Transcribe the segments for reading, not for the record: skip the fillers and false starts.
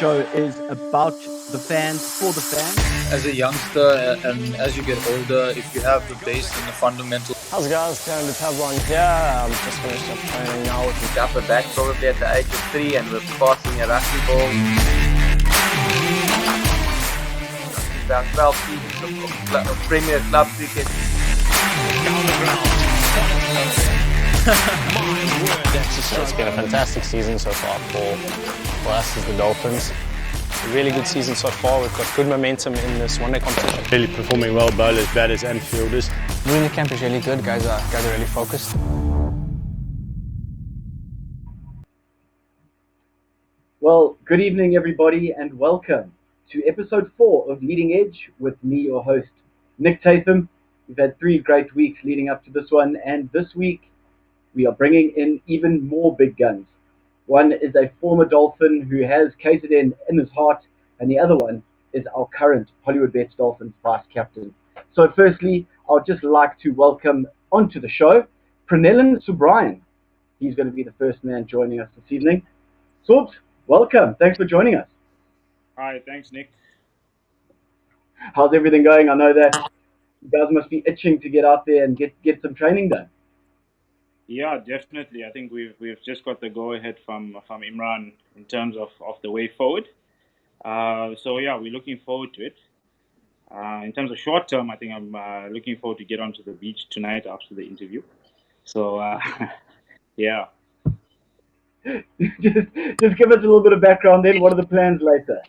show is about the fans, for the fans. As a youngster and as you get older, if you have the base and the fundamentals. How's it guys? Tatham here. Just finished up training now with the upper back probably at the age of 3 and we're passing a rugby ball. About 12 seasons of Premier Club cricket. down the ground. It's been a fantastic season so far for us as the Dolphins. A really good season so far. We've got good momentum in this one-day competition. Really performing well, bowlers, batters and fielders. Doing the camp is really good. Guys are really focused. Well, good evening everybody and welcome to episode 4 of Leading Edge with me, your host, Nick Tatham. We've had 3 great weeks leading up to this one, and this week we are bringing in even more big guns. One is a former Dolphin who has KZN in his heart, and the other one is our current Hollywood Bets Dolphins vice captain. So firstly, I'd just like to welcome onto the show Prenelan Subrayen. He's going to be the first man joining us this evening. Subs, welcome. Thanks for joining us. Hi, thanks, Nick. How's everything going? I know that you guys must be itching to get out there and get some training done. Yeah, definitely. I think we've just got the go-ahead from Imran in terms of the way forward. So yeah, we're looking forward to it. In terms of short term, I think I'm looking forward to get onto the beach tonight after the interview. So yeah. just give us a little bit of background then. What are the plans later?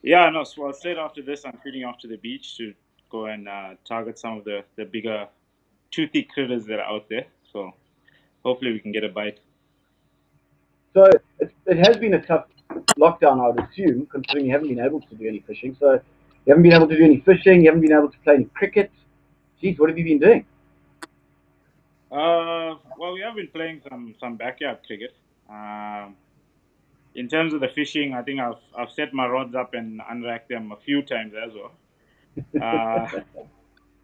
Yeah, no. So straight after this, I'm heading off to the beach to go and target some of the bigger toothy critters that are out there. So hopefully we can get a bite. So it has been a tough lockdown, I would assume, considering you haven't been able to do any fishing. So you haven't been able to do any fishing, you haven't been able to play any cricket. Geez, what have you been doing? Well, we have been playing some backyard cricket. In terms of the fishing, I think I've set my rods up and unracked them a few times as well.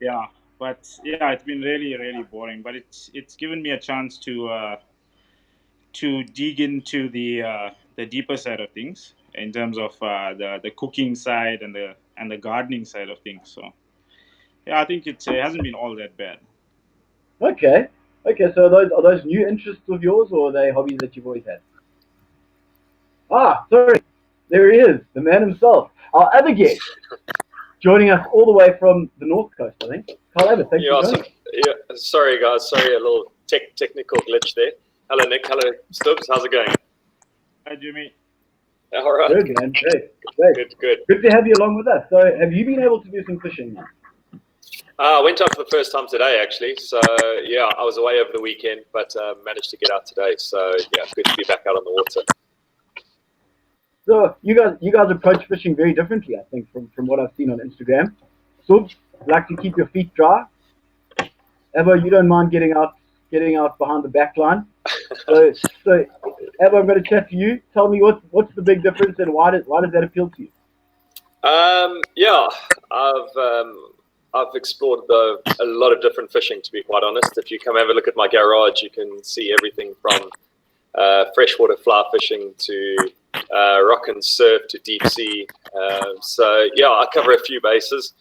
Yeah. But yeah, it's been really, really boring. But it's given me a chance to dig into the deeper side of things in terms of the cooking side and the gardening side of things. So yeah, I think it hasn't been all that bad. Okay. So are those new interests of yours, or are they hobbies that you've always had? Ah, sorry, there he is, the man himself, our other guest. Joining us all the way from the North Coast, I think. Carl Abbott, thanks for joining. Yeah, sorry guys, a little technical glitch there. Hello Nick, hello Stubbs, how's it going? Hi Jimmy. All right. Good man, great. Good to have you along with us. So have you been able to do some fishing now? I went out for the first time today actually, so yeah, I was away over the weekend, but managed to get out today, so yeah, good to be back out on the water. So you guys approach fishing very differently, I think, from what I've seen on Instagram. Subs, like to keep your feet dry. Abbo, you don't mind getting out behind the back line. So Abbo, I'm going to chat to you. Tell me what's the big difference and why does that appeal to you? Yeah, I've explored a lot of different fishing, to be quite honest. If you come have a look at my garage, you can see everything from freshwater fly fishing to rock and surf to deep sea. So yeah, I cover a few bases.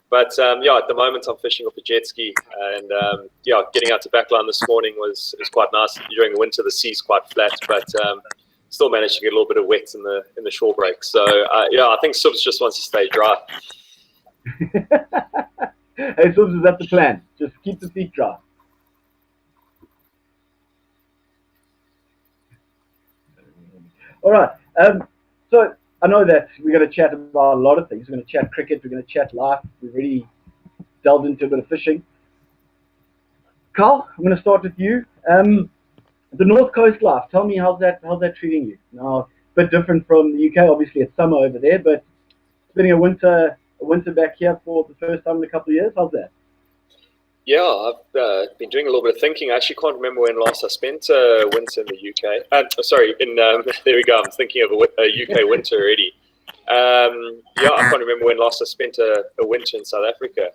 But yeah, at the moment I'm fishing off a jet ski, and yeah, getting out to backline this morning was quite nice. During the winter, the sea's quite flat, but still managed to get a little bit of wet in the shore break. So yeah, I think Subs just wants to stay dry. Hey Subs, is that the plan? Just keep the feet dry. All right. So I know that we're going to chat about a lot of things. We're going to chat cricket. We're going to chat life. We've already delved into a bit of fishing. Carl, I'm going to start with you. The North Coast life. Tell me how's that treating you? Now, a bit different from the UK. Obviously, it's summer over there, but spending a winter back here for the first time in a couple of years. How's that? Yeah, I've been doing a little bit of thinking. I actually can't remember when last I spent a winter in the UK. There we go. I'm thinking of a UK winter already. Yeah, I can't remember when last I spent a winter in South Africa.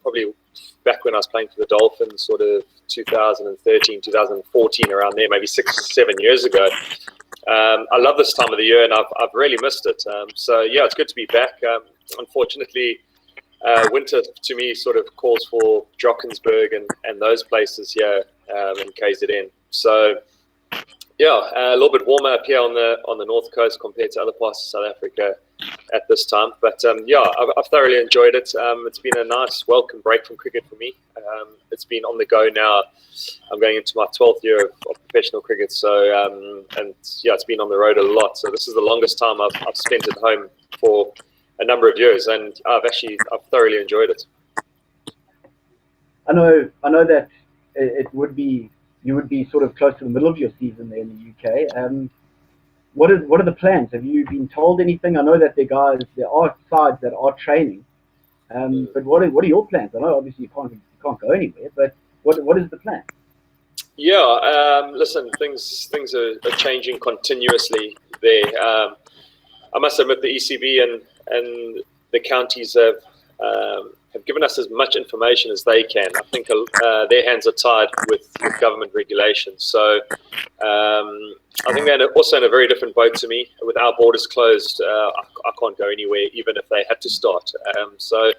Probably back when I was playing for the Dolphins, sort of 2013, 2014, around there, maybe 6 or 7 years ago. I love this time of the year, and I've really missed it. So yeah, it's good to be back. Unfortunately, winter to me sort of calls for Drakensberg and those places here in KZN. So yeah, a little bit warmer up here on the north coast compared to other parts of South Africa at this time. But yeah, I've thoroughly enjoyed it. It's been a nice welcome break from cricket for me. It's been on the go now. I'm going into my 12th year of professional cricket. So and yeah, it's been on the road a lot. So this is the longest time I've spent at home for a number of years, and I've thoroughly enjoyed it. I know that it would be, you would be sort of close to the middle of your season there in the UK. What are the plans? Have you been told anything? I know that there are sides that are training, but what are your plans? I know obviously you can't go anywhere, but what is the plan? Yeah, listen, things are changing continuously there. I must admit the ECB and the counties have given us as much information as they can. I think their hands are tied with government regulations. So I think they're also in a very different boat to me. With our borders closed, I can't go anywhere, even if they had to start. So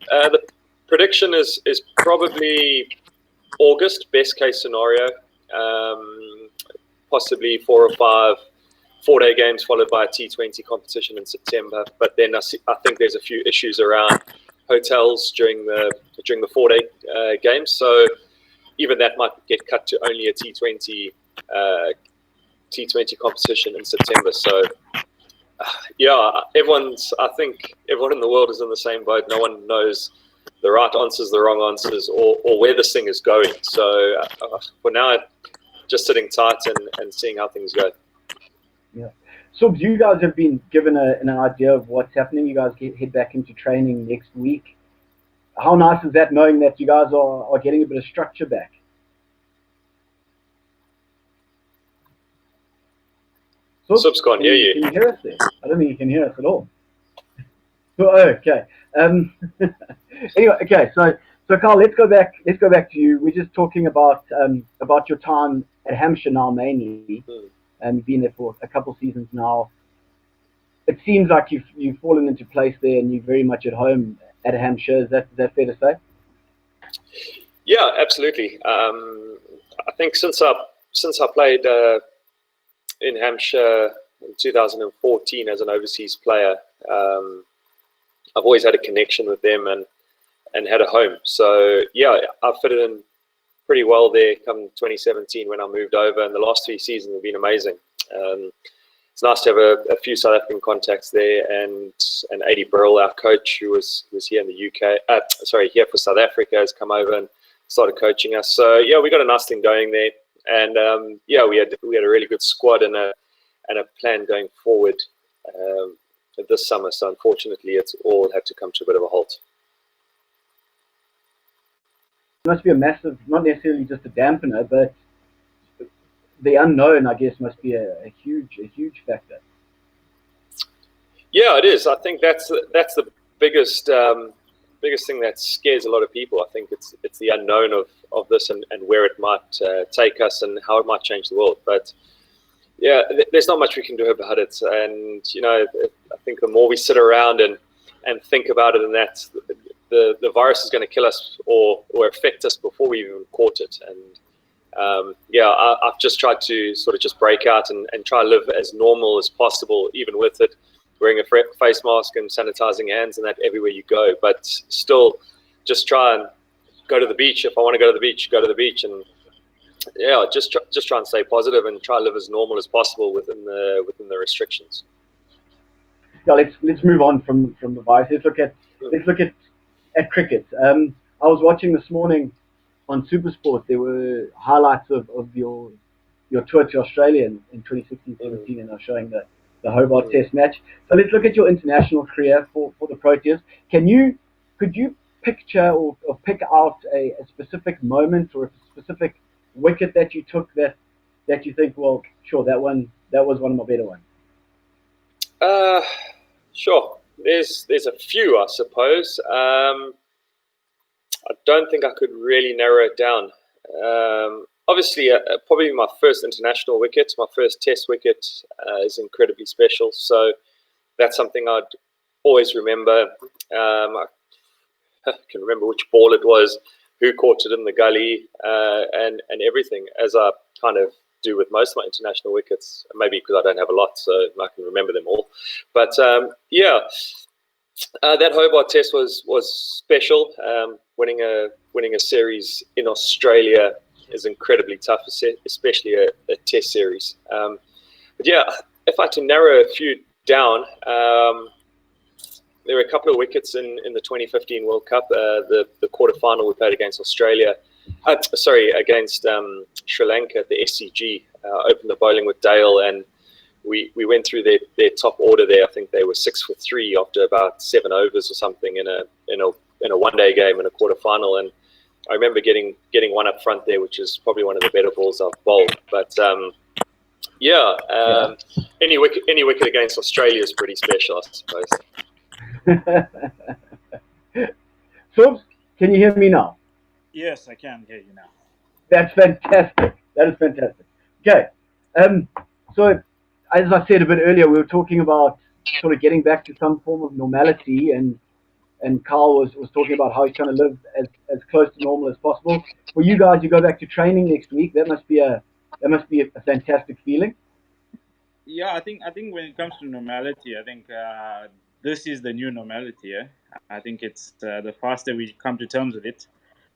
the prediction is probably August, best case scenario, possibly 4 or 5 4-day games followed by a T20 competition in September. But then I think there's a few issues around hotels during the 4-day games. So even that might get cut to only a T20 competition in September. So yeah, I think everyone in the world is in the same boat. No one knows the right answers, the wrong answers, or where this thing is going. So for now, just sitting tight and seeing how things go. Yeah. So you guys have been given an idea of what's happening. You guys head back into training next week. How nice is that, knowing that you guys are getting a bit of structure back? Subs can't hear you. Can you hear us there? I don't think you can hear us at all. Oh, okay. Anyway, okay. So Carl, let's go back to you. We're just talking about your time at Hampshire now, mainly. You've been there for a couple seasons now. It seems like you've fallen into place there, and you're very much at home at Hampshire. Is that fair to say? Yeah, absolutely. I think since I played in Hampshire in 2014 as an overseas player, I've always had a connection with them and had a home. So yeah, I fitted in pretty well there come 2017 when I moved over, and the last 3 seasons have been amazing. It's nice to have a few South African contacts there, and Adi Burrell, our coach, who was here in the UK, here for South Africa, has come over and started coaching us. So yeah, we got a nice thing going there, and yeah, we had a really good squad and a plan going forward this summer. So unfortunately, it's all had to come to a bit of a halt. It must be a massive, not necessarily just a dampener, but the unknown, I guess, must be a huge factor. Yeah, it is. I think that's the biggest thing that scares a lot of people. I think it's the unknown of this and where it might take us and how it might change the world. But yeah, there's not much we can do about it. And you know, I think the more we sit around and think about it, and that the virus is going to kill us or affect us before we even caught it. And yeah, I've just tried to sort of just break out and try to live as normal as possible, even with it, wearing a face mask and sanitizing hands and that everywhere you go. But still, just try and go to the beach. If I want to go to the beach, go to the beach. And yeah, just try and stay positive and try to live as normal as possible within the restrictions. Yeah, let's move on from the virus. Let's look at cricket. I was watching this morning on Supersport. There were highlights of your tour to Australia in 2016-17, and I was showing the Hobart Test match. So let's look at your international career for the Proteas. Could you picture or pick out a specific moment or a specific wicket that you took that you think, well, sure, that was one of my better ones? Sure. There's a few, I suppose. I don't think I could really narrow it down. obviously, probably my first international wicket, my first Test wicket is incredibly special. So that's something I'd always remember. I can remember which ball it was, who caught it in the gully, and everything, as I kind of do with most of my international wickets. Maybe because I don't have a lot, so I can remember them all. But yeah, that Hobart Test was special. Winning a series in Australia is incredibly tough, especially a Test series. But yeah, if I had to narrow a few down, there were a couple of wickets in the 2015 World Cup. The quarterfinal we played against Australia. Against Sri Lanka at the SCG. Opened the bowling with Dale, and we went through their top order there. I think they were 6 for 3 after about 7 overs or something in a one-day game in a quarterfinal. And I remember getting one up front there, which is probably one of the better balls I've bowled. But any wicket against Australia is pretty special, I suppose. Subs, can you hear me now? Yes, I can hear you now. That's fantastic. That is fantastic. Okay. So, as I said a bit earlier, we were talking about sort of getting back to some form of normality, and Carl was talking about how he's trying to live as close to normal as possible. For you guys, you go back to training next week. That must be a fantastic feeling. Yeah, I think when it comes to normality, I think this is the new normality. I think it's the faster we come to terms with it,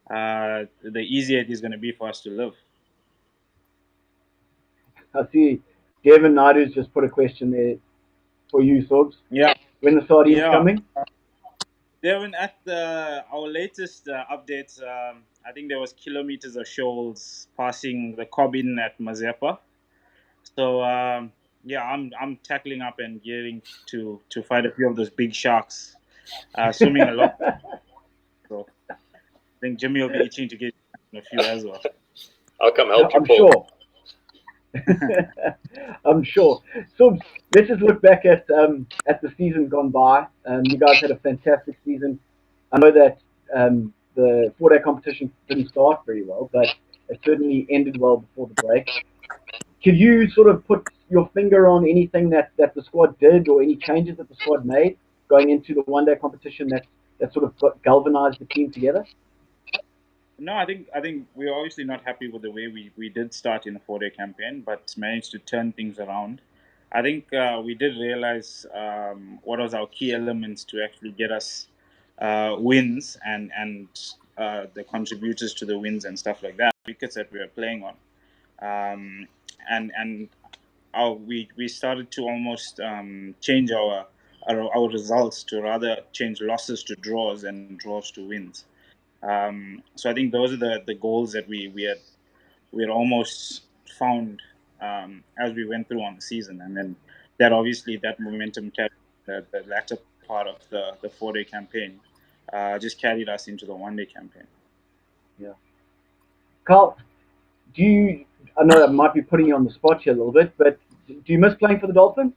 the easier it is going to be for us to live. I see Devin Naidu's just put a question there for you, Sobs. Yeah. When the sardines coming? Devin, at our latest updates, I think there was kilometers of shoals passing the Cobbin at Mazeppa. So yeah, I'm tackling up and gearing to fight a few of those big sharks, swimming a lot. So I think Jimmy will be itching to get a few as well. I'll come help you, I'm Paul. sure. I'm sure. So let's just look back at the season gone by. You guys had a fantastic season. I know that the 4-day competition didn't start very well, but it certainly ended well before the break. Could you sort of put your finger on anything that the squad did, or any changes that the squad made going into the 1-day competition that sort of galvanized the team together? No, I think we're obviously not happy with the way we did start in the 4-day campaign, but managed to turn things around. I think we did realize what was our key elements to actually get us wins and the contributors to the wins and stuff like that, wickets that we were playing on, and we started to almost change our results to rather change losses to draws and draws to wins. So I think those are the goals that we had almost found as we went through on the season, and then that momentum carried the latter part of the 4-day campaign, just carried us into the 1-day campaign. Yeah. Carl, I know that might be putting you on the spot here a little bit, but do you miss playing for the Dolphins?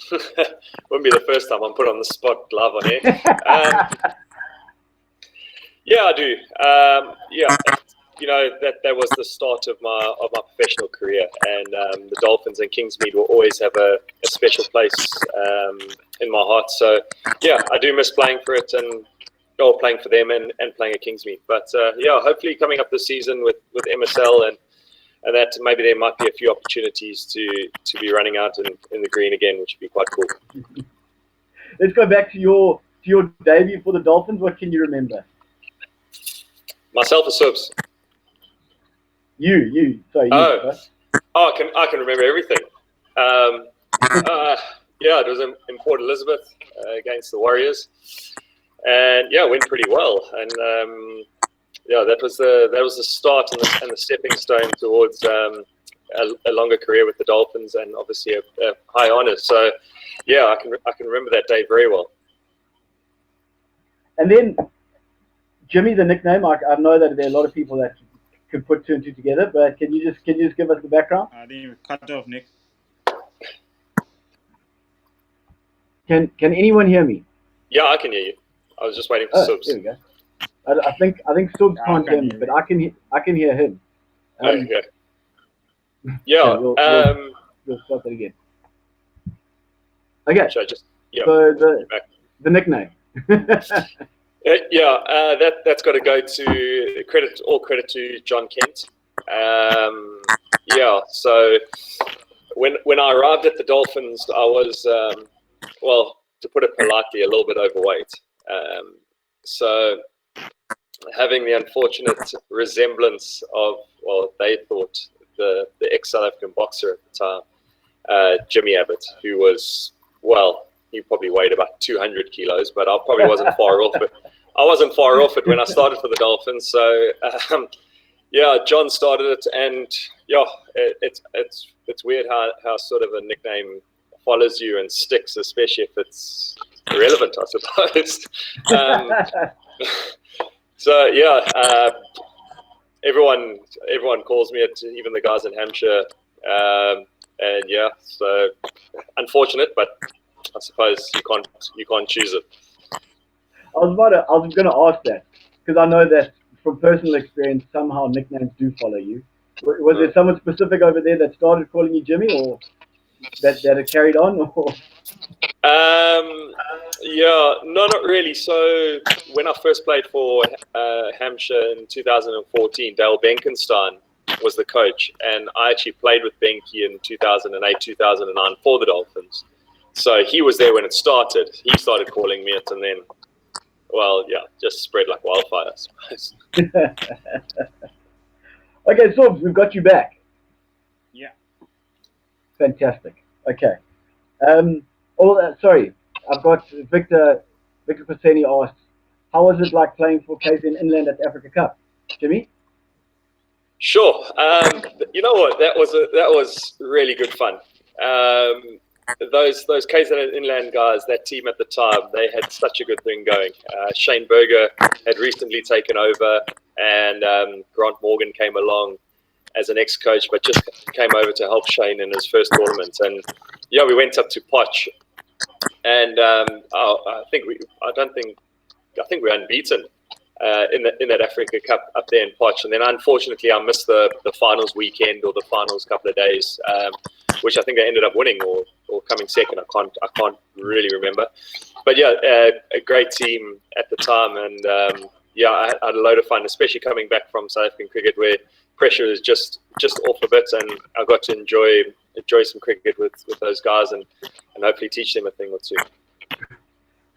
Wouldn't be the first time I'm put on the spot live on air. Yeah, I do. Yeah, you know, that was the start of my professional career, and the Dolphins and Kingsmead will always have a special place in my heart. So yeah, I do miss playing for it, and playing for them and playing at Kingsmead. But yeah, hopefully coming up this season with MSL and that maybe there might be a few opportunities to be running out in the green again, which would be quite cool. Let's go back to your debut for the Dolphins. What can you remember? Myself or Subs? You. Sorry. I can remember everything. Yeah, it was in Port Elizabeth against the Warriors, and yeah, it went pretty well. And yeah, that was the start and the stepping stone towards a longer career with the Dolphins, and obviously a high honour. So yeah, I can remember that day very well. And then Jimmy, the nickname, I know that there are a lot of people that could put 2 and 2 together, but can you just give us the background? I didn't cut off, Nick. Can anyone hear me? Yeah, I can hear you. I was just waiting for Subs. There we go. I think Subs I can't hear can't me, hear but you. I can hear him. Okay. Okay, Yeah. we'll start that again. Okay, Should I just? Yeah. so You're back. the nickname. That's got to go to all credit to John Kent. So when I arrived at the Dolphins, I was well, to put it politely, a little bit overweight. So having the unfortunate resemblance of, well, they thought the ex-South African boxer at the time, Jimmy Abbott, who was, well, he probably weighed about 200 kilos, but I probably wasn't far off it. I wasn't far off it when I started for the Dolphins. So, John started it, and it's weird how sort of a nickname follows you and sticks, especially if it's relevant, I suppose. Everyone calls me it, even the guys in Hampshire, so unfortunate, but I suppose you can't choose it. I was going to ask that because I know that from personal experience, somehow nicknames do follow you. Was there someone specific over there that started calling you Jimmy, or that had carried on, or? No, not really. So when I first played for Hampshire in 2014, Dale Benkenstein was the coach, and I actually played with Benke in 2008, 2009 for the Dolphins. So he was there when it started. He started calling me it, and then, just spread like wildfire, I suppose. Okay, so we've got you back. Yeah. Fantastic. Okay. Sorry, I've got Victor Paseni asks, how was it like playing for KZN Inland at the Africa Cup? Jimmy? Sure. You know what? That was really good fun. Those KZN Inland guys, that team at the time, they had such a good thing going. Shane Berger had recently taken over, and Grant Morgan came along as an ex-coach, but just came over to help Shane in his first tournament. And we went up to Poch, and I think we were unbeaten in that Africa Cup up there in Poch. And then unfortunately, I missed the finals weekend or the finals couple of days, which I think I ended up winning or coming second. I can't really remember. But a great team at the time, and I had a load of fun, especially coming back from South African cricket where pressure is just off a bit, and I got to enjoy some cricket with those guys and hopefully teach them a thing or two.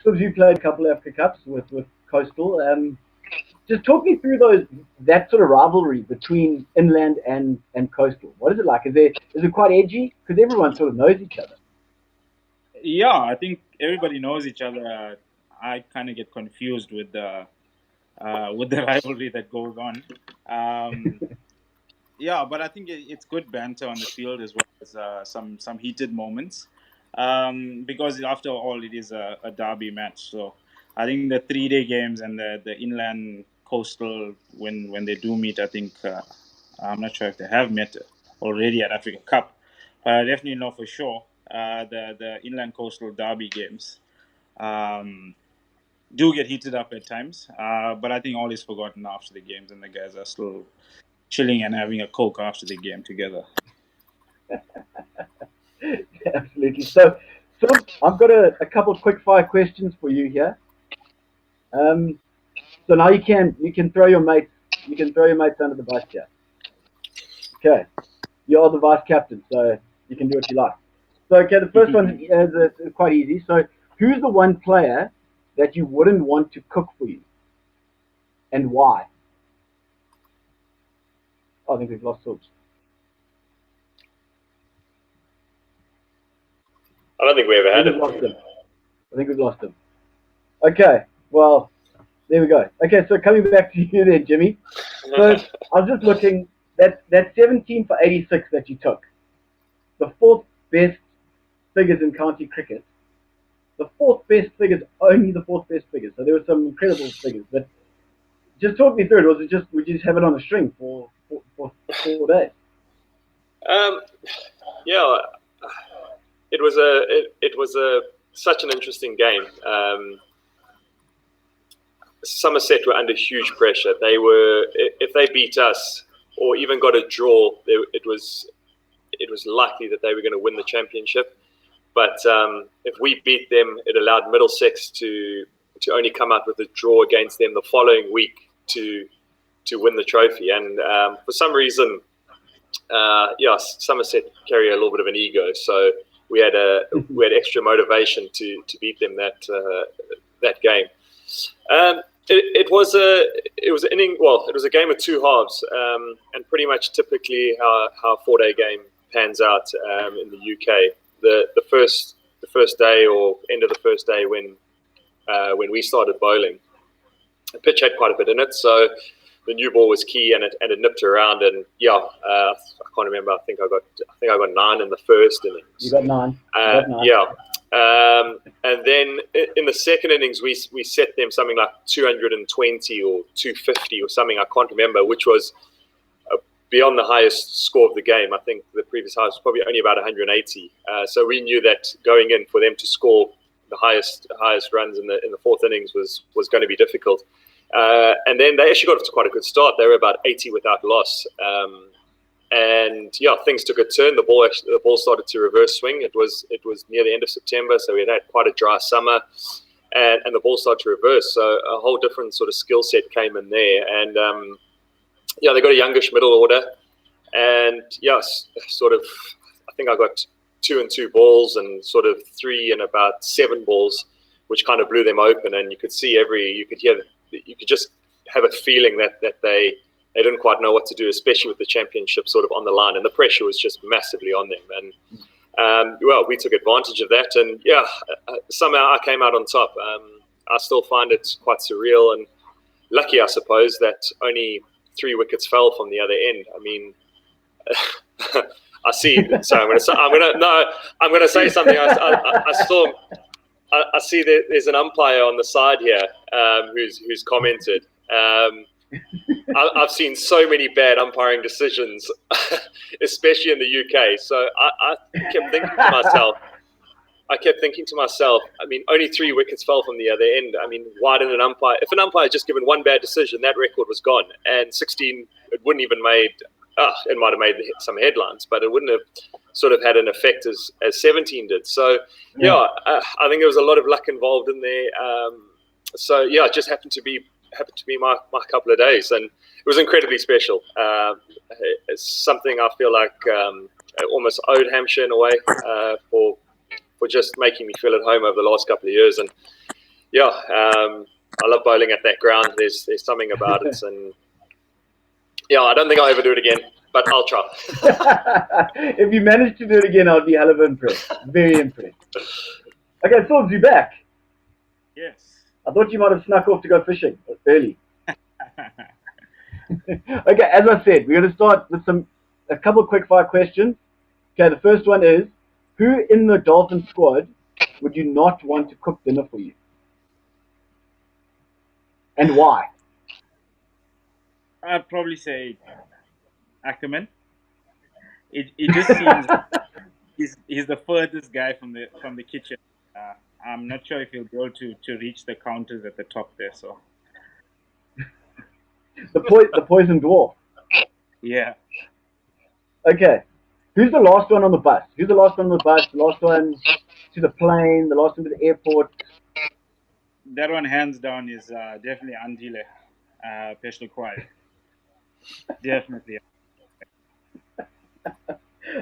So you played a couple of Africa Cups with Coastal. Just talk me through that sort of rivalry between Inland and Coastal. What is it like? Is it quite edgy? Because everyone sort of knows each other. Yeah, I think everybody knows each other. I kind of get confused with the rivalry that goes on. But I think it's good banter on the field as well as some heated moments. Because after all, it is a derby match. So I think the 3-day games and the Inland Coastal, when they do meet, I think I'm not sure if they have met already at Africa Cup, but I definitely know for sure the Inland Coastal derby games do get heated up at times. But I think all is forgotten after the games, and the guys are still chilling and having a Coke after the game together. Absolutely. So I've got a couple of quick fire questions for you here. So now you can throw your mates under the bus here. Okay, you're the vice captain, so you can do what you like. So okay, the first one is quite easy. So who's the one player that you wouldn't want to cook for you, and why? I think we've lost Subs. I don't think we ever had it. I think we've lost him. Okay, well, there we go. Okay, so coming back to you there, Jimmy. So I was just looking, that 17 for 86 that you took, the fourth best figures in county cricket, the fourth best figures, only the fourth best figures. So there were some incredible figures, but just talk me through it. Was it just, would you just have it on a string for 4 days? It was such an interesting game. Somerset were under huge pressure. They were, if they beat us or even got a draw, it was likely that they were going to win the championship. But if we beat them, it allowed Middlesex to only come out with a draw against them the following week to win the trophy. And for some reason, Somerset carry a little bit of an ego, so we had extra motivation to beat them that game. It was an inning. Well, it was a game of two halves, and pretty much typically how a 4-day game pans out in the UK. The first day or end of the first day when we started bowling, the pitch had quite a bit in it, so the new ball was key, and it nipped around. And I can't remember. I think I got 9 in the first innings. You got 9. Yeah. And then in the second innings, we set them something like 220 or 250 or something. I can't remember, which was beyond the highest score of the game. I think the previous highest was probably only about 180. So we knew that going in for them to score the highest runs in the fourth innings was going to be difficult. And then they actually got off to quite a good start. They were about 80 without loss. And things took a turn. The ball started to reverse swing. It was near the end of September, so we had quite a dry summer, and the ball started to reverse. So a whole different sort of skill set came in there. And they got a youngish middle order, and sort of, I think I got 2 and 2 balls and sort of 3 and about 7 balls, which kind of blew them open. And you could just have a feeling that they didn't quite know what to do, especially with the championship sort of on the line, and the pressure was just massively on them. And we took advantage of that, and somehow I came out on top. I still find it quite surreal and lucky, I suppose, that only 3 wickets fell from the other end. I mean, I see. So I'm going to say something. I see that there's an umpire on the side here who's commented. I've seen so many bad umpiring decisions, especially in the UK. So I kept thinking to myself, I mean, only 3 wickets fell from the other end. I mean, why didn't if an umpire had just given one bad decision, that record was gone. And 16, it wouldn't even it might have made some headlines, but it wouldn't have sort of had an effect as 17 did. So, I think there was a lot of luck involved in there. It just happened to be my couple of days, and it was incredibly special. It's something I feel like I almost owed Hampshire in a way for just making me feel at home over the last couple of years. And I love bowling at that ground. There's something about it, and I don't think I'll ever do it again, but I'll try. If you manage to do it again, I'll be hell of impressed. Very impressed. Okay, Forbes, you back? Yes. I thought you might have snuck off to go fishing early. Okay, as I said, we're going to start with a couple of quick fire questions. Okay, the first one is, who in the Dolphin squad would you not want to cook dinner for you? And why? I'd probably say Ackerman. It just seems he's the furthest guy from the kitchen. I'm not sure if he'll be able to reach the counters at the top there. So the poison dwarf. Yeah. Okay. Who's the last one on the bus? Who's the last one on the bus? The last one to the plane? The last one to the airport? That one, hands down, is definitely Andile Peshlekwai. Definitely.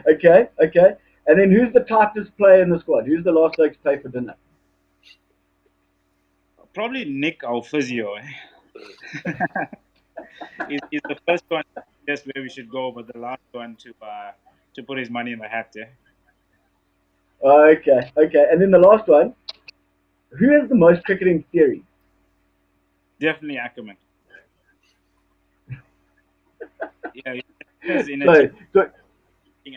Okay. And then who's the tightest player in the squad? Who's the last bloke to pay for dinner? Probably Nick, our physio. He's the first one to suggest where we should go, but the last one to put his money in the hat there. Okay. And then the last one, who has the most cricketing theory? Definitely Ackerman. Yeah, so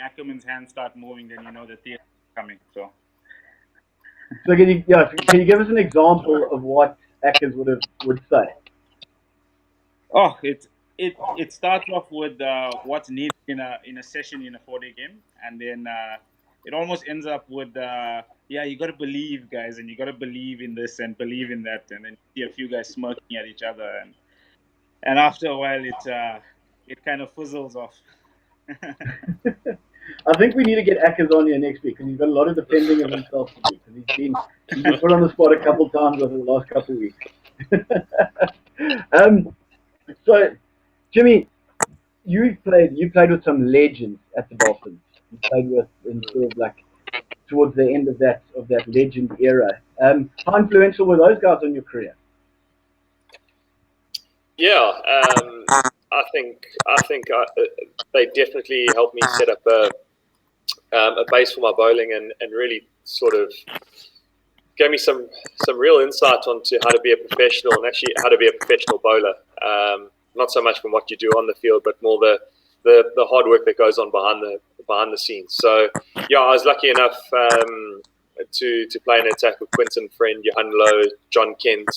Ackerman's hands start moving, then you know the theory is coming. So can you give us an example of what Ackers would say? Oh, it starts off with what's needed in a session in a 4-day game, and then it almost ends up with yeah, you got to believe, guys, and you got to believe in this and believe in that, and then see a few guys smirking at each other, and after a while, it kind of fizzles off. I think we need to get Ackers on here next week because he's got a lot of defending of himself to do because he's been put on the spot a couple times over the last couple of weeks. So, Jimmy, you played with some legends at the Dolphins. You played with in sort of like towards the end of that legend era. How influential were those guys on your career? Yeah, I think they definitely helped me set up a base for my bowling and really sort of gave me some real insight onto how to be a professional and actually how to be a professional bowler. Not so much from what you do on the field, but more the hard work that goes on behind the scenes. So yeah, I was lucky enough to play an attack with Quinton Friend, Johan Lowe, John Kent,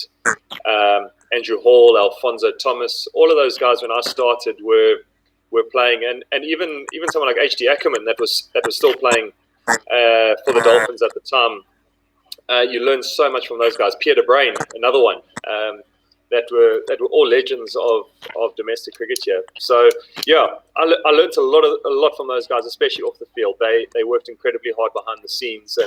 Andrew Hall, Alfonso Thomas. All of those guys when I started were playing, and even someone like H.D. Ackerman that was still playing for the Dolphins at the time. You learn so much from those guys. Pierre de Bruin, another one, that were all legends of domestic cricket here. So yeah, I learned a lot from those guys, especially off the field. They worked incredibly hard behind the scenes,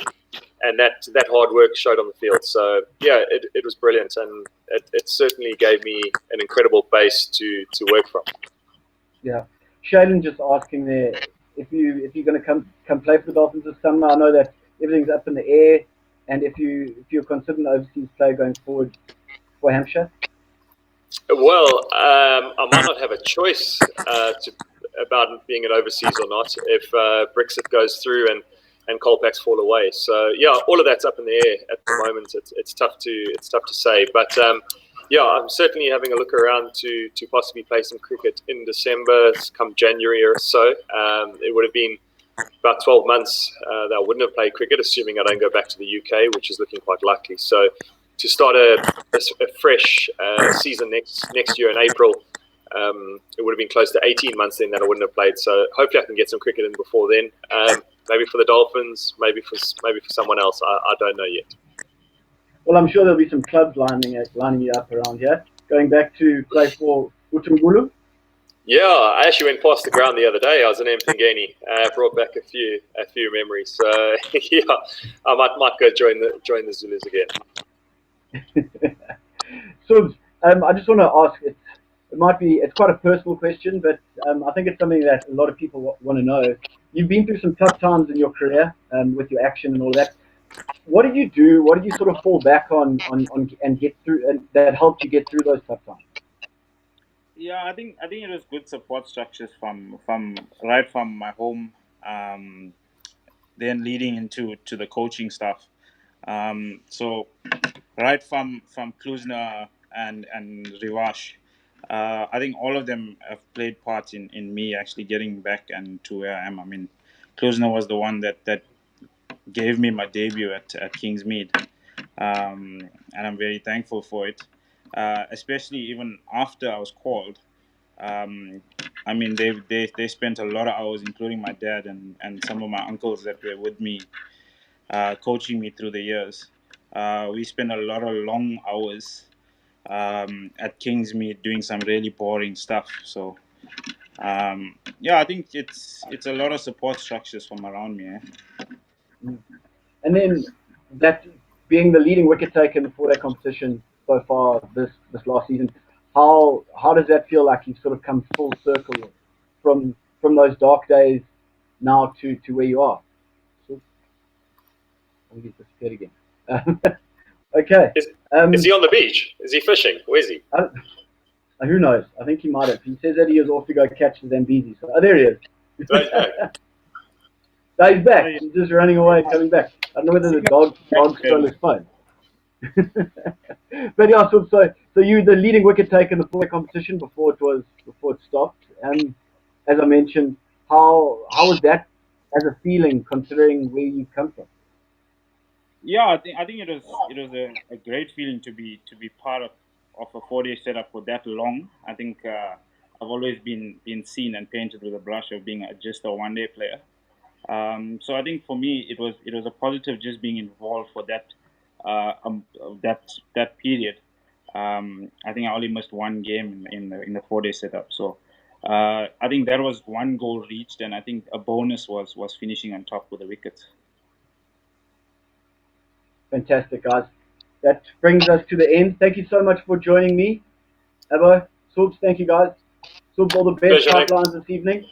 and that hard work showed on the field. So yeah, it was brilliant, and it certainly gave me an incredible base to work from. Yeah, Shaylen just asking there if you're going to come play for the Dolphins this summer. I know that everything's up in the air, and if you're considering overseas play going forward for Hampshire. Well, I might not have a choice about being an overseas or not if Brexit goes through and Colpacks fall away. So yeah, all of that's up in the air at the moment. It's tough to say, but yeah, I'm certainly having a look around to possibly play some cricket in December, come January or so. It would have been about 12 months that I wouldn't have played cricket, assuming I don't go back to the UK, which is looking quite likely. So to start a fresh season next year in April, it would have been close to 18 months then that I wouldn't have played. So hopefully I can get some cricket in before then. Maybe for the Dolphins, maybe for someone else. I don't know yet. Well, I'm sure there'll be some clubs lining you up around here. Going back to play for Utumbulu. Yeah, I actually went past the ground the other day. I was in Mphingeni. Brought back a few memories. So yeah, I might go join the Zulus again. So I just want to ask. It's quite a personal question, but I think it's something that a lot of people want to know. You've been through some tough times in your career with your action and all that. What did you do? What did you sort of fall back on and get through, and that helped you get through those tough times? Yeah, I think it was good support structures from right from my home, then leading into the coaching stuff. So right from Kluzner and Rivash, I think all of them have played parts in me actually getting back and to where I am. I mean, Kluzner was the one that gave me my debut at Kingsmead, and I'm very thankful for it. Especially even after I was called. I mean, they spent a lot of hours, including my dad and some of my uncles that were with me, coaching me through the years. We spent a lot of long hours at Kingsmead doing some really boring stuff. So yeah, I think it's a lot of support structures from around me. And then that being the leading wicket taker in the 4-day competition so far this last season, how does that feel like you've sort of come full circle from those dark days now to where you are? So, let me get disappeared again. Okay. Is he on the beach? Is he fishing? Where is he? Who knows? I think he might have. He says that he is off to go catch the Zambezi. So, there he is. So he's back. No, he's back. He's just running away and coming back. I don't know whether the dog stole his phone. But yeah, so you the leading wicket taker in the 4-day competition before it stopped. As I mentioned, how was that as a feeling considering where you've come from? Yeah, I think it was a great feeling to be part of a 4-day setup for that long. I think I've always been seen and painted with a brush of being just a 1-day player. So I think for me it was a positive just being involved for that period. I think I only missed one game in the 4-day setup. So I think that was one goal reached, and I think a bonus was finishing on top with the wickets. Fantastic, guys. That brings us to the end. Thank you so much for joining me. Abba, Subs, thank you, guys. Subs, all the best Pleasure, Nick. pipelines this evening.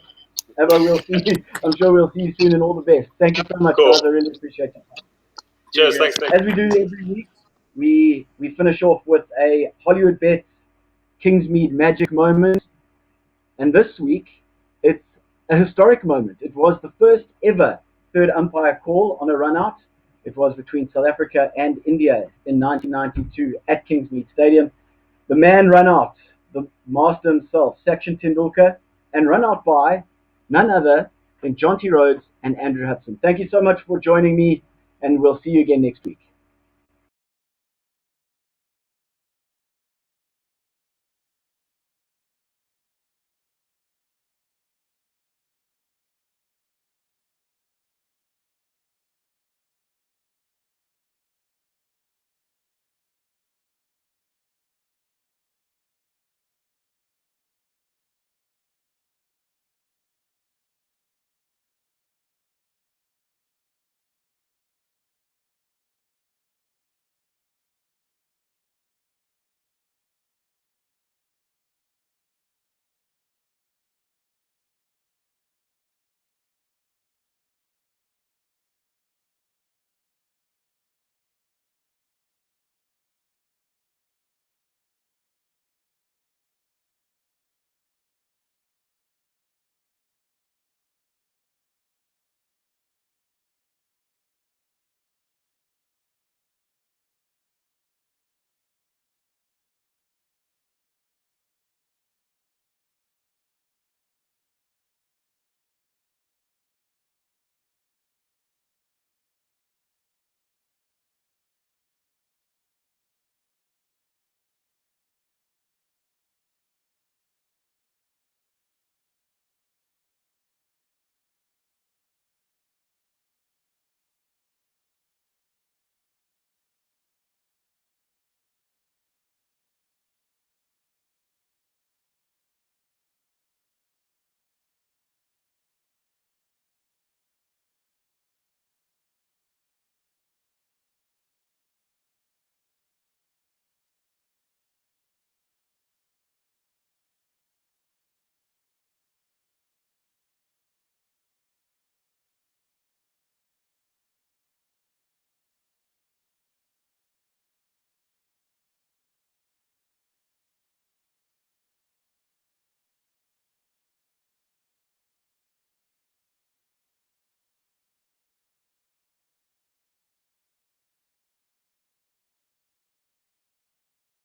Abba, we'll see you. I'm sure we'll see you soon and all the best. Thank you so much, Cool. guys. I really appreciate it. Cheers, thanks, Nick. As we do every week, we finish off with a Hollywood Bets Kingsmead magic moment. And this week, it's a historic moment. It was the first ever third umpire call on a run out. It was between South Africa and India in 1992 at Kingsmead Stadium. The man run out, the master himself, Sachin Tendulkar, and run out by none other than Jonty Rhodes and Andrew Hudson. Thank you so much for joining me, and we'll see you again next week.